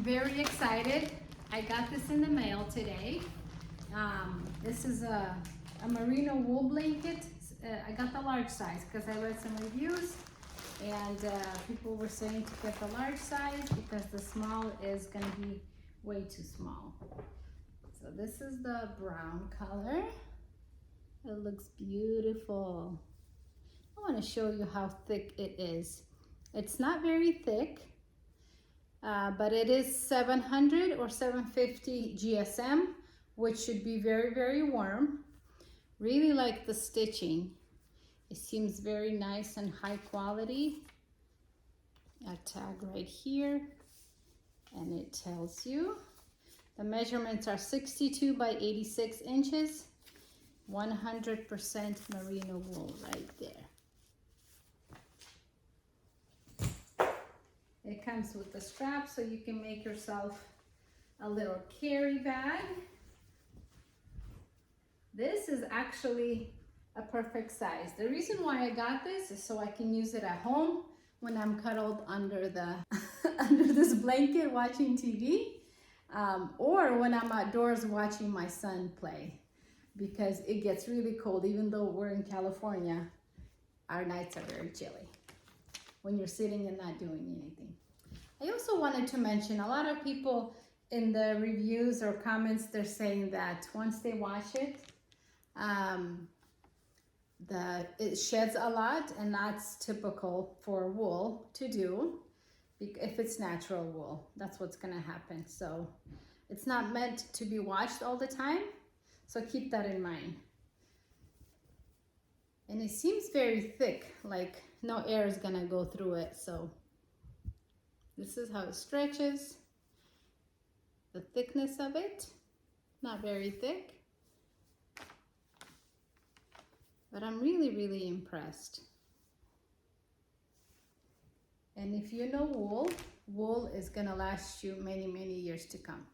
Very excited. I got this in the mail today. This is a merino wool blanket. I got the large size because I read some reviews and people were saying to get the large size because the small is going to be way too small. So this is the brown color. It looks beautiful. I want to show you how thick it is. It's not very thick. But it is 700 or 750 GSM, which should be very, very warm. Really like the stitching. It seems very nice and high quality. A tag right here, and it tells you. The measurements are 62 by 86 inches, 100% merino wool right there. It comes with the strap so you can make yourself a little carry bag. This is actually a perfect size. The reason why I got this is so I can use it at home when I'm cuddled under the under this blanket watching TV, or when I'm outdoors watching my son play, because it gets really cold. Even though we're in California, our nights are very chilly when you're sitting and not doing anything. I also wanted to mention, a lot of people in the reviews or comments, they're saying that once they wash it, it sheds a lot, and that's typical for wool to do. If it's natural wool, that's what's gonna happen. So it's not meant to be washed all the time, so keep that in mind. And it seems very thick, like no air is gonna go through it. So this is how it stretches. The thickness of it, not very thick. But I'm really, really impressed. And if you know wool, wool is gonna last you many, many years to come.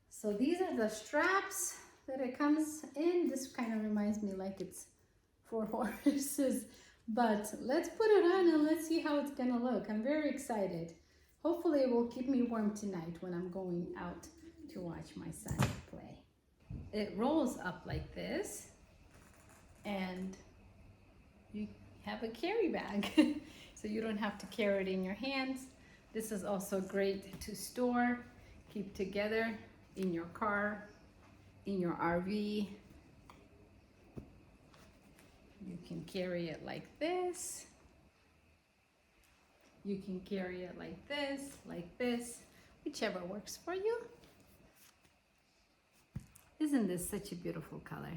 So these are the straps that it comes in. This kind of reminds me like it's for horses, but let's put it on and let's see how it's gonna look. I'm very excited. Hopefully it will keep me warm tonight when I'm going out to watch my son play. It rolls up like this, and you have a carry bag. So you don't have to carry it in your hands. This is also great to store, keep together in your car, in your RV. You can carry it like this. You can carry it like this, whichever works for you. Isn't this such a beautiful color?